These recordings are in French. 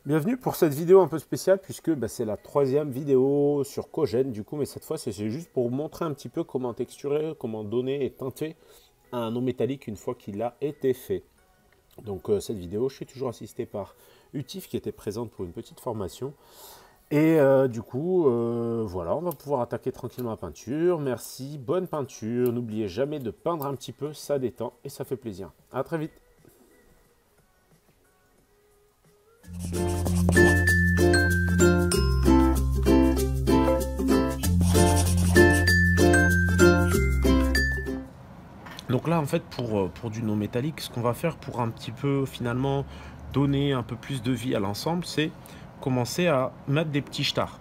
Bienvenue pour cette vidéo un peu spéciale puisque c'est la troisième vidéo sur Cogene du coup, mais cette fois c'est juste pour vous montrer un petit peu comment texturer, comment donner et teinter un eau métallique une fois qu'il a été fait. Donc cette vidéo, je suis toujours assisté par Utif qui était présente pour une petite formation. Et du coup, voilà, on va pouvoir attaquer tranquillement la peinture. Merci, bonne peinture. N'oubliez jamais de peindre un petit peu, ça détend et ça fait plaisir. À très vite. Donc là, en fait, pour du non métallique, ce qu'on va faire pour un petit peu, finalement, donner un peu plus de vie à l'ensemble, c'est commencer à mettre des petits stars.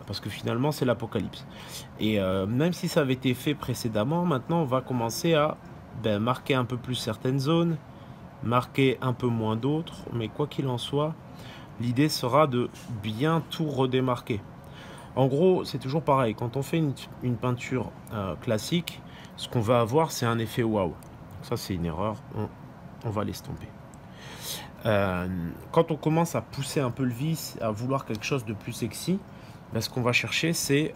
Parce que finalement, c'est l'apocalypse. Et même si ça avait été fait précédemment, maintenant, on va commencer à marquer un peu plus certaines zones, marquer un peu moins d'autres. Mais quoi qu'il en soit, l'idée sera de bien tout redémarquer. En gros, c'est toujours pareil. Quand on fait une peinture classique, ce qu'on va avoir, c'est un effet waouh. Ça, c'est une erreur. On va l'estomper. Quand on commence à pousser un peu le vice, à vouloir quelque chose de plus sexy, ce qu'on va chercher, c'est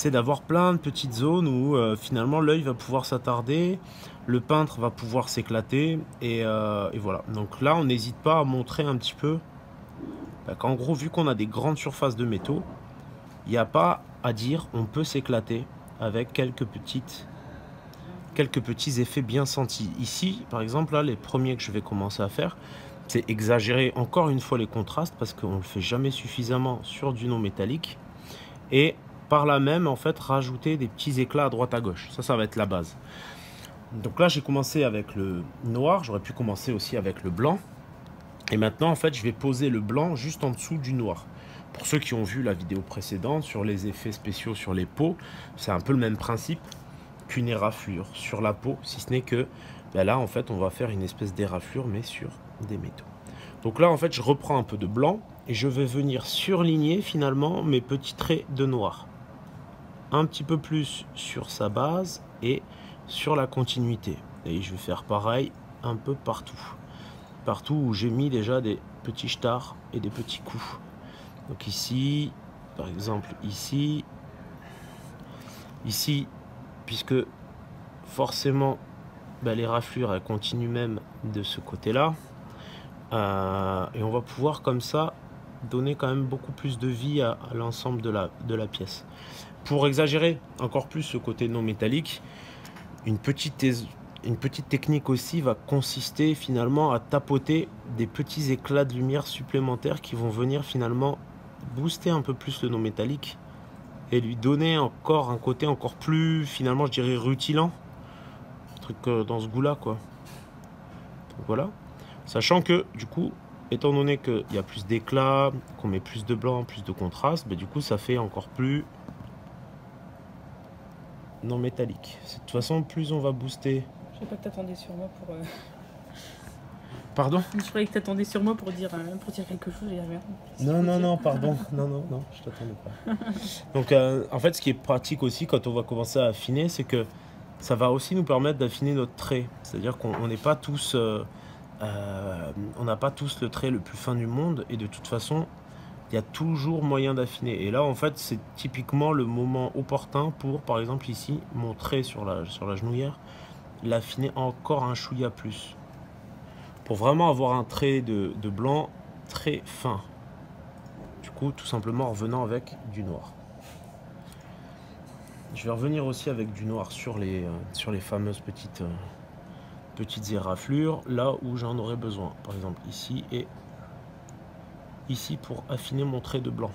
d'avoir plein de petites zones où finalement l'œil va pouvoir s'attarder, le peintre va pouvoir s'éclater, et voilà. Donc là, on n'hésite pas à montrer un petit peu qu'en gros, vu qu'on a des grandes surfaces de métaux, il n'y a pas à dire, on peut s'éclater avec quelques petits effets bien sentis. Ici, par exemple, là, les premiers que je vais commencer à faire, c'est exagérer encore une fois les contrastes parce qu'on ne le fait jamais suffisamment sur du non métallique. Et par là même, en fait, rajouter des petits éclats à droite à gauche. Ça va être la base. Donc là, j'ai commencé avec le noir. J'aurais pu commencer aussi avec le blanc. Et maintenant, en fait, je vais poser le blanc juste en dessous du noir. Pour ceux qui ont vu la vidéo précédente sur les effets spéciaux sur les peaux, c'est un peu le même principe qu'une éraflure sur la peau, si ce n'est que là, en fait, on va faire une espèce d'éraflure, mais sur des métaux. Donc là, en fait, je reprends un peu de blanc et je vais venir surligner finalement mes petits traits de noir. Un petit peu plus sur sa base et sur la continuité. Et je vais faire pareil un peu partout. Partout où j'ai mis déjà des petits stars et des petits coups. Donc ici, par exemple ici, puisque forcément les raflures elles continuent même de ce côté-là. Et on va pouvoir comme ça donner quand même beaucoup plus de vie à l'ensemble de la pièce. Pour exagérer encore plus ce côté non métallique, une petite technique aussi va consister finalement à tapoter des petits éclats de lumière supplémentaires qui vont venir finalement booster un peu plus le non métallique et lui donner encore un côté encore plus, finalement je dirais rutilant, un truc dans ce goût là quoi. Donc voilà, sachant que du coup, étant donné qu'il y a plus d'éclat, qu'on met plus de blanc, plus de contraste, du coup ça fait encore plus non métallique. De toute façon, plus on va booster. Je sais pas que t'attendais sur moi pour. Pardon? Je croyais que t'attendais sur moi pour dire quelque chose. Non, pardon. Non, je t'attendais pas. Donc, en fait, ce qui est pratique aussi quand on va commencer à affiner, c'est que ça va aussi nous permettre d'affiner notre trait. C'est-à-dire qu'on n'est pas tous, on n'a pas tous le trait le plus fin du monde, et de toute façon, il y a toujours moyen d'affiner. Et là, en fait, c'est typiquement le moment opportun pour, par exemple ici, mon trait sur la genouillère, l'affiner encore un chouïa plus. Pour vraiment avoir un trait de blanc très fin. Du coup, tout simplement en revenant avec du noir. Je vais revenir aussi avec du noir sur les fameuses petites éraflures, là où j'en aurais besoin. Par exemple ici et ici pour affiner mon trait de blanc.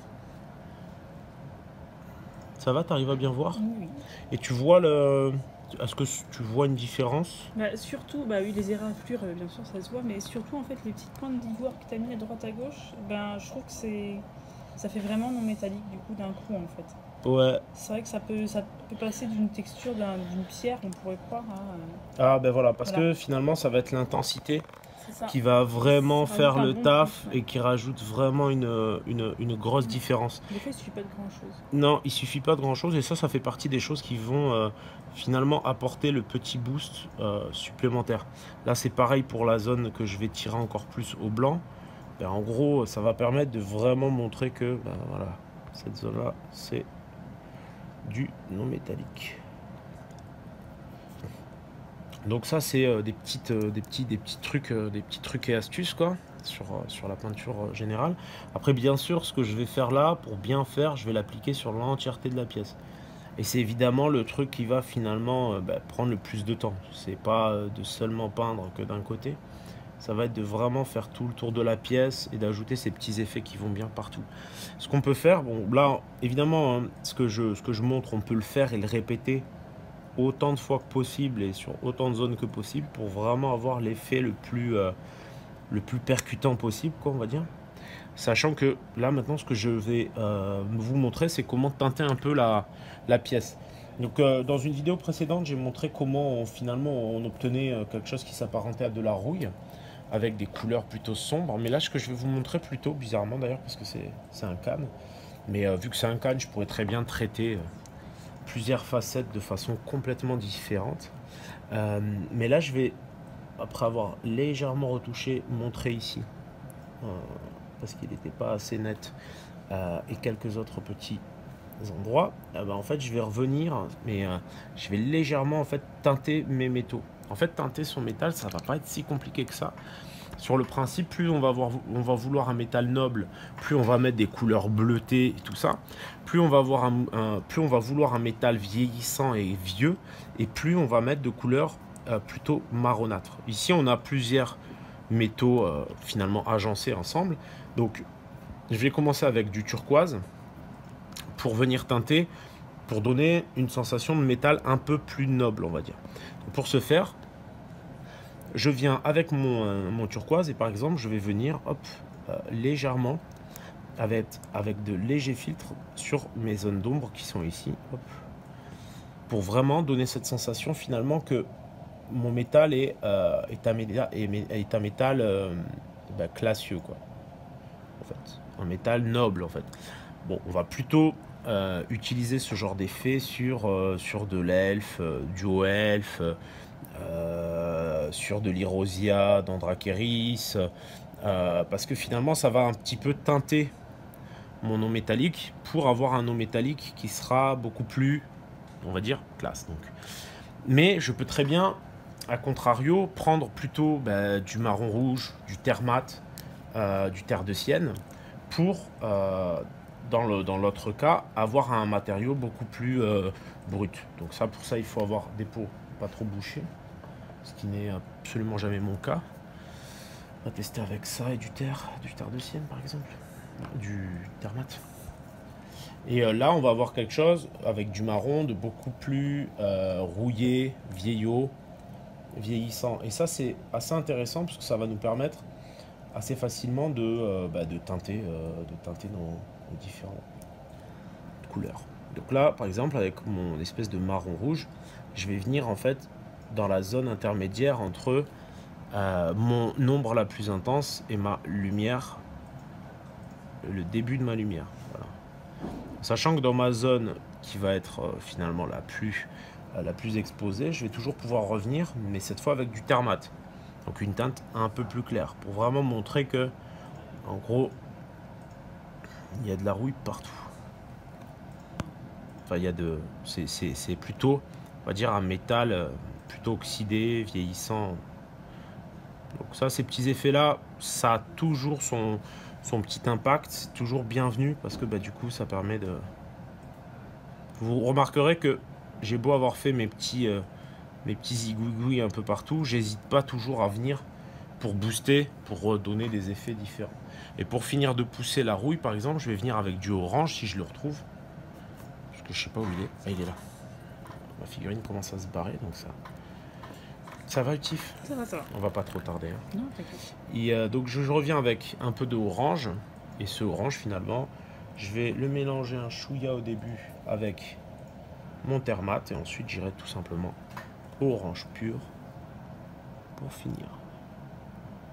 Ça va, t'arrives à bien voir? Oui. Et tu vois le... Est-ce que tu vois une différence? Surtout, oui, les éraflures, bien sûr, ça se voit, mais surtout, en fait, les petites pointes d'ivoire que tu as mis à droite à gauche, je trouve que ça fait vraiment non métallique, du coup, d'un coup, en fait. Ouais. C'est vrai que ça peut passer d'une texture d'une pierre, on pourrait croire, à... Ah, voilà, parce que finalement, ça va être l'intensité qui va vraiment faire le taf et qui rajoute vraiment une grosse différence. Des fois, il suffit pas de grand chose. Non, il suffit pas de grand chose, et ça fait partie des choses qui vont finalement apporter le petit boost supplémentaire. Là, c'est pareil pour la zone que je vais tirer encore plus au blanc. Et en gros, ça va permettre de vraiment montrer que ben, voilà, cette zone-là, c'est du non métallique. Donc ça, c'est des petits trucs et astuces quoi, sur la peinture générale. Après, bien sûr, ce que je vais faire là, pour bien faire, je vais l'appliquer sur l'entièreté de la pièce. Et c'est évidemment le truc qui va finalement prendre le plus de temps. C'est pas de seulement peindre que d'un côté. Ça va être de vraiment faire tout le tour de la pièce et d'ajouter ces petits effets qui vont bien partout. Ce qu'on peut faire, bon là évidemment hein, ce que je montre, on peut le faire et le répéter autant de fois que possible et sur autant de zones que possible pour vraiment avoir l'effet le plus percutant possible, quoi, on va dire. Sachant que là maintenant ce que je vais vous montrer, c'est comment teinter un peu la pièce. Donc dans une vidéo précédente, j'ai montré comment finalement on obtenait quelque chose qui s'apparentait à de la rouille avec des couleurs plutôt sombres. Mais là, ce que je vais vous montrer plutôt, bizarrement d'ailleurs, parce que c'est un can, mais vu que c'est un can, je pourrais très bien traiter plusieurs facettes de façon complètement différente. Mais là, je vais, après avoir légèrement retouché, montrer ici, parce qu'il n'était pas assez net, et quelques autres petits endroits, en fait, je vais revenir, mais je vais légèrement en fait teinter mes métaux. En fait, teinter son métal, ça va pas être si compliqué que ça. Sur le principe, plus on va vouloir un métal noble, plus on va mettre des couleurs bleutées et tout ça, plus on va vouloir un métal vieillissant et vieux, et plus on va mettre de couleurs plutôt marronâtres. Ici, on a plusieurs métaux finalement agencés ensemble. Donc, je vais commencer avec du turquoise pour venir teinter, pour donner une sensation de métal un peu plus noble, on va dire. Donc, pour ce faire, je viens avec mon turquoise et par exemple, je vais venir légèrement avec de légers filtres sur mes zones d'ombre qui sont ici, hop, pour vraiment donner cette sensation finalement que mon métal est un métal classieux, quoi. En fait, un métal noble en fait. Bon, on va plutôt utiliser ce genre d'effet sur de l'elfe, du haut elfe, sur de l'Irosia, d'Andrakéris, parce que finalement ça va un petit peu teinter mon non métallique pour avoir un non métallique qui sera beaucoup plus, on va dire, classe. Donc. Mais je peux très bien, à contrario, prendre plutôt du marron rouge, du terre mat, du terre de sienne, pour, dans l'autre cas, avoir un matériau beaucoup plus brut. Donc ça, pour ça, il faut avoir des pots pas trop bouchés, ce qui n'est absolument jamais mon cas. On va tester avec ça et du terre de sienne par exemple, du terre mat. Et là, on va avoir quelque chose avec du marron de beaucoup plus rouillé, vieillot, vieillissant. Et ça, c'est assez intéressant parce que ça va nous permettre assez facilement de teinter nos différentes couleurs. Donc là, par exemple, avec mon espèce de marron rouge, je vais venir en fait dans la zone intermédiaire entre mon ombre la plus intense et ma lumière, le début de ma lumière. Voilà. Sachant que dans ma zone qui va être finalement la plus exposée, je vais toujours pouvoir revenir, mais cette fois avec du terre mat. Donc une teinte un peu plus claire, pour vraiment montrer que, en gros, il y a de la rouille partout. Enfin, c'est plutôt, on va dire, un métal plutôt oxydé, vieillissant. Donc ça, ces petits effets-là, ça a toujours son petit impact, c'est toujours bienvenu, parce que du coup, ça permet de... Vous remarquerez que j'ai beau avoir fait mes petits zigouigouis un peu partout, j'hésite pas toujours à venir pour booster, pour donner des effets différents. Et pour finir de pousser la rouille, par exemple, je vais venir avec du orange, si je le retrouve. Parce que je sais pas où il est. Ah, il est là. Ma figurine commence à se barrer, donc ça va, Utif? Ça va, ça va. On va pas trop tarder. Hein. Non, t'inquiète. Et donc je reviens avec un peu de orange. Et ce orange, finalement, je vais le mélanger un chouïa au début avec mon terre mat. Et ensuite, j'irai tout simplement orange pur pour finir.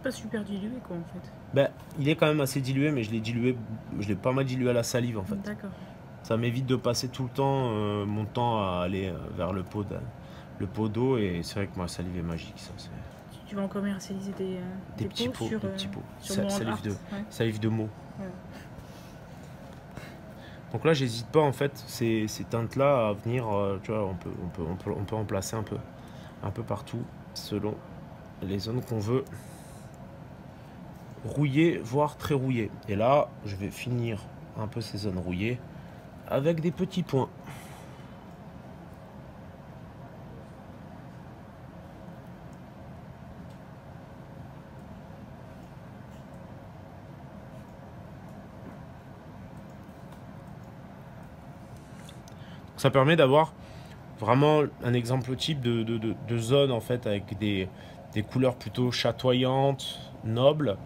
Pas super dilué, quoi, en fait. Il est quand même assez dilué, mais je l'ai pas mal dilué à la salive, en fait. D'accord. Ça m'évite de passer tout le temps mon temps à aller vers le pot d'eau, et c'est vrai que ma salive est magique, ça. tu vas en commercialiser des petits pots, sur, des petits pots. sur Salive de mots. Ouais. Donc là, j'hésite pas en fait ces teintes-là à venir. Tu vois, on peut en placer un peu partout selon les zones qu'on veut rouiller, voire très rouiller. Et là, je vais finir un peu ces zones rouillées avec des petits points. Ça permet d'avoir vraiment un exemple type de zone en fait avec des couleurs plutôt chatoyantes, nobles,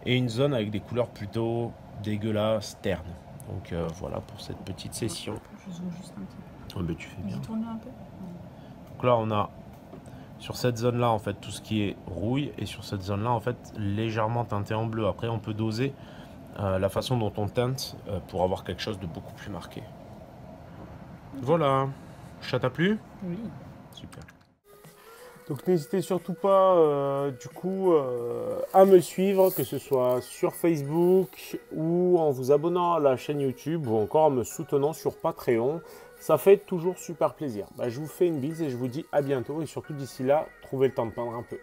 et une zone avec des couleurs plutôt dégueulasses, ternes. Donc voilà pour cette petite session. Je zoome juste un petit peu. Oh, ben, tu fais bien. J'y tourne un peu. Donc là on a sur cette zone là en fait tout ce qui est rouille, et sur cette zone là en fait légèrement teinté en bleu. Après on peut doser la façon dont on teinte pour avoir quelque chose de beaucoup plus marqué. Voilà, ça t'a plu? Oui. Super. Donc n'hésitez surtout pas à me suivre, que ce soit sur Facebook ou en vous abonnant à la chaîne YouTube ou encore en me soutenant sur Patreon. Ça fait toujours super plaisir. Je vous fais une bise et je vous dis à bientôt, et surtout d'ici là, trouvez le temps de peindre un peu.